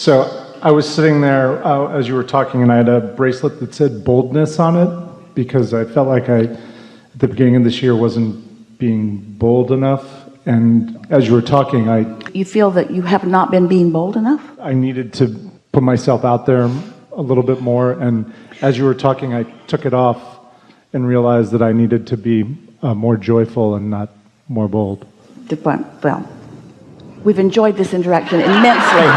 So I was sitting there as you were talking, and I had a bracelet that said boldness on it, because I felt like I, at the beginning of this year, wasn't being bold enough. And as you were talking, You feel that you have not been being bold enough? I needed to put myself out there a little bit more. And as you were talking, I took it off and realized that I needed to be more joyful and not more bold. Well, we've enjoyed this interaction immensely.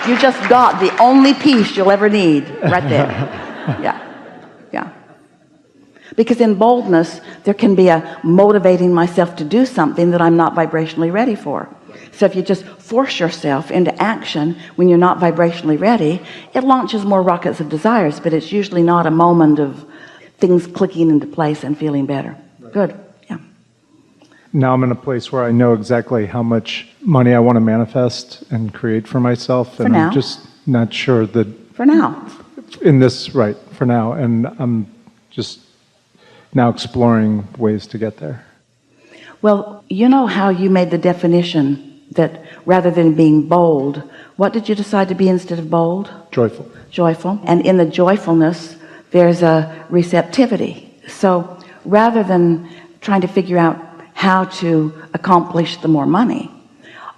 You just got the only piece you'll ever need right there. Yeah. Because in boldness, there can be a motivating myself to do something that I'm not vibrationally ready for. So if you just force yourself into action when you're not vibrationally ready, it launches more rockets of desires, but it's usually not a moment of things clicking into place and feeling better. Good. Yeah. Now I'm in a place where I know exactly how much money I want to manifest and create for myself. For now. I'm just not sure that... For now. In this, right, for now. And I'm just now exploring ways to get there. Well, you know how you made the definition that rather than being bold, what did you decide to be instead of bold? Joyful. Joyful. And in the joyfulness, there's a receptivity. So rather than trying to figure out how to accomplish the more money,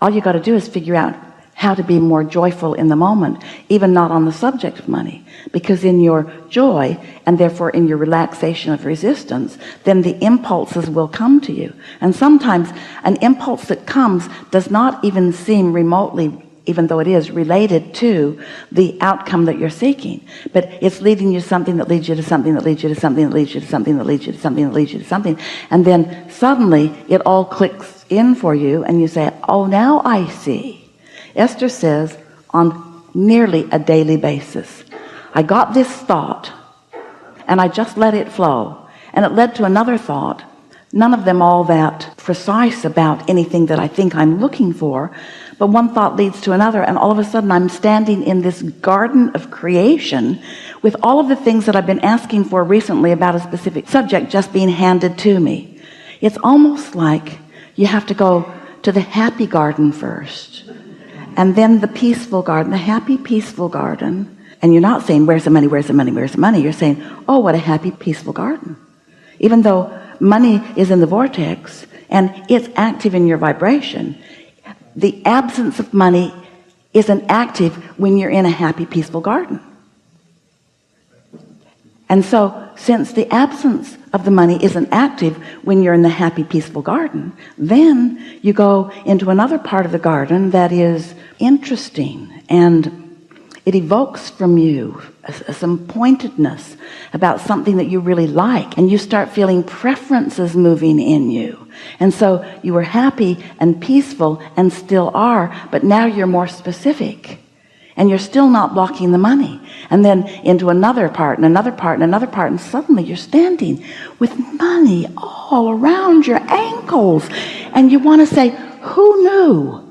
all you got to do is figure out how to be more joyful in the moment, even not on the subject of money. Because in your joy, and therefore in your relaxation of resistance, then the impulses will come to you. And sometimes an impulse that comes does not even seem remotely, even though it is related to the outcome that you're seeking, but it's leading you to something that leads you to something that leads you to something that leads you to something that leads you to something that leads you to something. And then suddenly it all clicks in for you, and you say, oh, now I see. Esther says, on nearly a daily basis, I got this thought and I just let it flow, and it led to another thought, none of them all that precise about anything that I think I'm looking for, but one thought leads to another, and all of a sudden I'm standing in this garden of creation with all of the things that I've been asking for recently about a specific subject just being handed to me. It's almost like you have to go to the happy garden first, and then the peaceful garden, the happy peaceful garden. And you're not saying, where's the money, where's the money, where's the money? You're saying, oh, what a happy peaceful garden. Even though money is in the vortex and it's active in your vibration, the absence of money isn't active when you're in a happy peaceful garden. And so since the absence of the money isn't active when you're in the happy peaceful garden, then you go into another part of the garden that is interesting, and it evokes from you some pointedness about something that you really like, and you start feeling preferences moving in you. And so you were happy and peaceful and still are, but now you're more specific, and you're still not blocking the money. And then into another part and another part and another part, and suddenly you're standing with money all around your ankles, and you want to say, who knew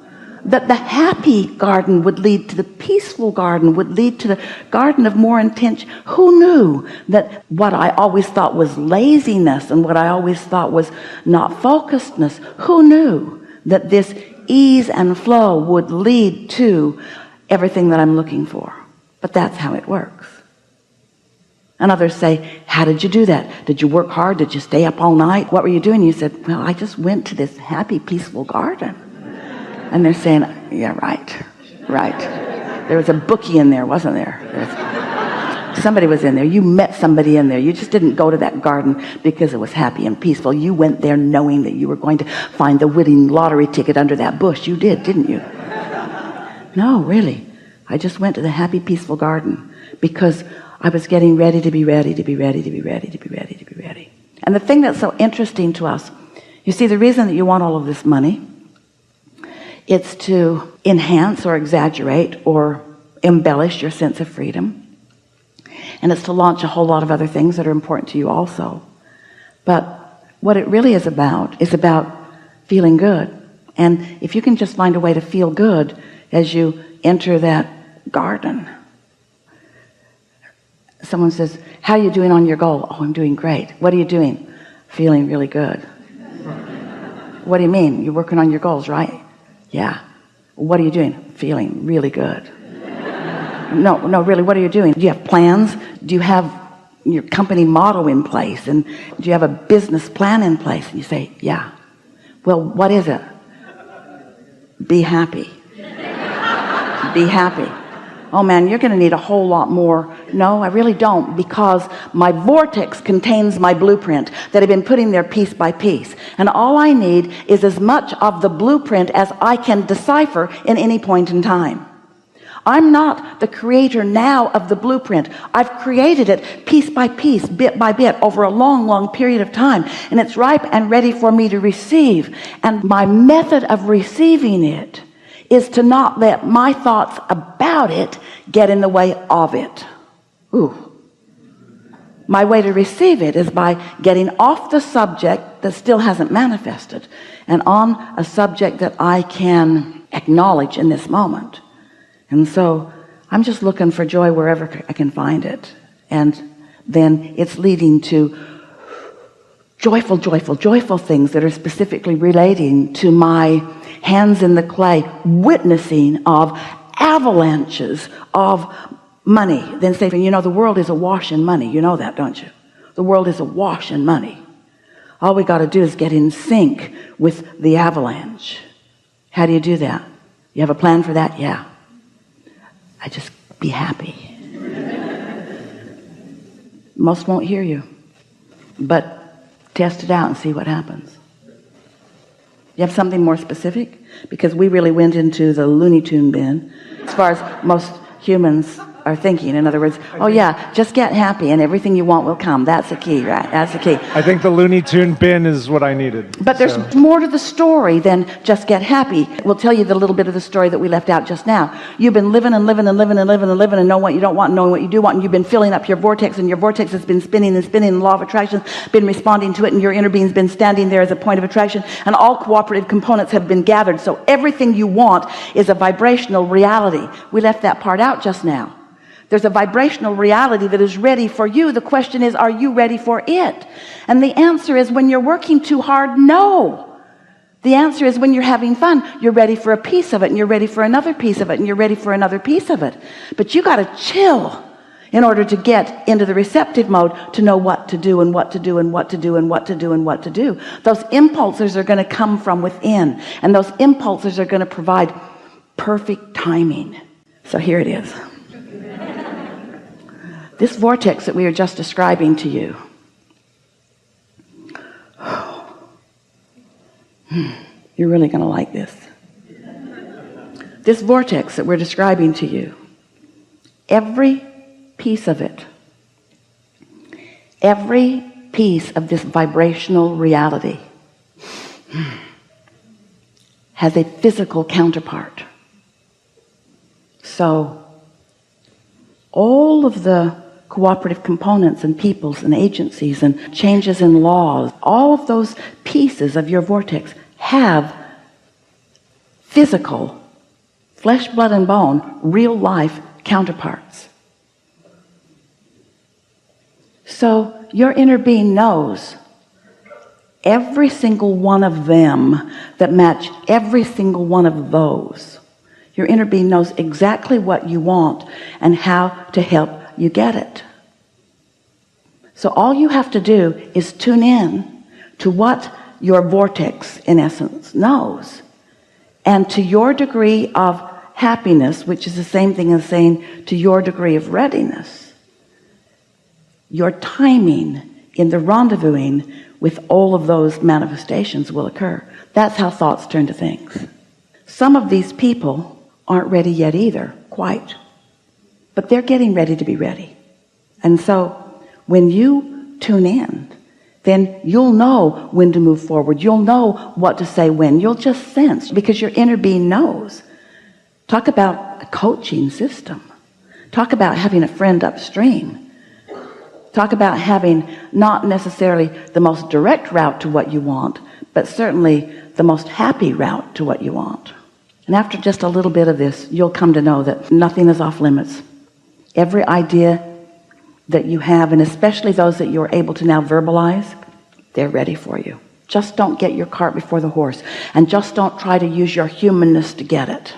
that the happy garden would lead to the peaceful garden, would lead to the garden of more intention? Who knew that what I always thought was laziness and what I always thought was not focusedness, who knew that this ease and flow would lead to everything that I'm looking for? But that's how it works. And others say, how did you do that? Did you work hard? Did you stay up all night? What were you doing? You said, well, I just went to this happy peaceful garden. And they're saying, yeah, right. There was a bookie in there, wasn't there? Somebody was in there. You met somebody in there. You just didn't go to that garden because it was happy and peaceful. You went there knowing that you were going to find the winning lottery ticket under that bush. You did, didn't you? No, really. I just went to the happy, peaceful garden because I was getting ready to be ready, to be ready, to be ready, to be ready, to be ready. And the thing that's so interesting to us, you see, the reason that you want all of this money, it's to enhance or exaggerate or embellish your sense of freedom. And it's to launch a whole lot of other things that are important to you also. But what it really is about feeling good. And if you can just find a way to feel good as you enter that garden. Someone says, how are you doing on your goal? Oh, I'm doing great. What are you doing? Feeling really good. What do you mean? You're working on your goals, right? Yeah. What are you doing? Feeling really good. No, really, what are you doing? Do you have plans? Do you have your company motto in place? And do you have a business plan in place? And you say, yeah. Well, what is it? Be happy. Be happy. Oh man, you're going to need a whole lot more. No, I really don't, because my vortex contains my blueprint that I've been putting there piece by piece. And all I need is as much of the blueprint as I can decipher in any point in time. I'm not the creator now of the blueprint. I've created it piece by piece, bit by bit, over a long, long period of time. And it's ripe and ready for me to receive. And my method of receiving it is to not let my thoughts about it get in the way of it. Ooh. My way to receive it is by getting off the subject that still hasn't manifested and on a subject that I can acknowledge in this moment. And so I'm just looking for joy wherever I can find it. And then it's leading to joyful things that are specifically relating to my hands in the clay, witnessing of avalanches of money. Then say, you know, the world is awash in money. You know that, don't you? The world is awash in money. All we got to do is get in sync with the avalanche. How do you do that? You have a plan for that? Yeah. I just be happy. Most won't hear you, but test it out and see what happens. You have something more specific? Because we really went into the Looney Tune bin as far as most humans are thinking. In other words, oh yeah, just get happy and everything you want will come. That's the key, right? That's the key. I think the Looney Tune bin is what I needed. But there's more to the story than just get happy. We'll tell you the little bit of the story that we left out just now. You've been living and living and living and living and living and knowing what you don't want and knowing what you do want, and you've been filling up your vortex, and your vortex has been spinning and spinning, and the law of attraction been responding to it, and your inner being's been standing there as a point of attraction, and all cooperative components have been gathered. So everything you want is a vibrational reality. We left that part out just now. There's a vibrational reality that is ready for you. The question is, are you ready for it? And the answer is, when you're working too hard, no. The answer is, when you're having fun, you're ready for a piece of it, and you're ready for another piece of it, and you're ready for another piece of it. But you got to chill in order to get into the receptive mode to know what to do and what to do and what to do and what to do and what to do. Those impulses are going to come from within, and those impulses are going to provide perfect timing. So here it is. This vortex that we were just describing to you. You're really going to like this. This vortex that we're describing to you, every piece of it, every piece of this vibrational reality has a physical counterpart. So all of the cooperative components and peoples and agencies and changes in laws, all of those pieces of your vortex have physical, flesh, blood, and bone, real life counterparts. So your inner being knows every single one of them that match every single one of those. Your inner being knows exactly what you want and how to help you get it. So all you have to do is tune in to what your vortex, in essence, knows. And to your degree of happiness, which is the same thing as saying to your degree of readiness, your timing in the rendezvousing with all of those manifestations will occur. That's how thoughts turn to things. Some of these people aren't ready yet either, quite. But they're getting ready to be ready. And so when you tune in, then you'll know when to move forward. You'll know what to say when. You'll just sense, because your inner being knows. Talk about a coaching system. Talk about having a friend upstream. Talk about having not necessarily the most direct route to what you want, but certainly the most happy route to what you want. And after just a little bit of this, you'll come to know that nothing is off limits. Every idea that you have, and especially those that you're able to now verbalize, they're ready for you. Just don't get your cart before the horse, and just don't try to use your humanness to get it.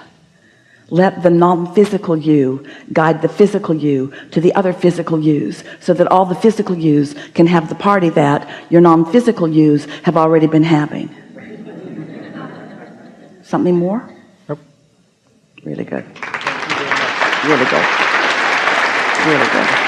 Let the non-physical you guide the physical you to the other physical yous, so that all the physical yous can have the party that your non-physical yous have already been having. Something more? Nope. Really good. Really good. Really good.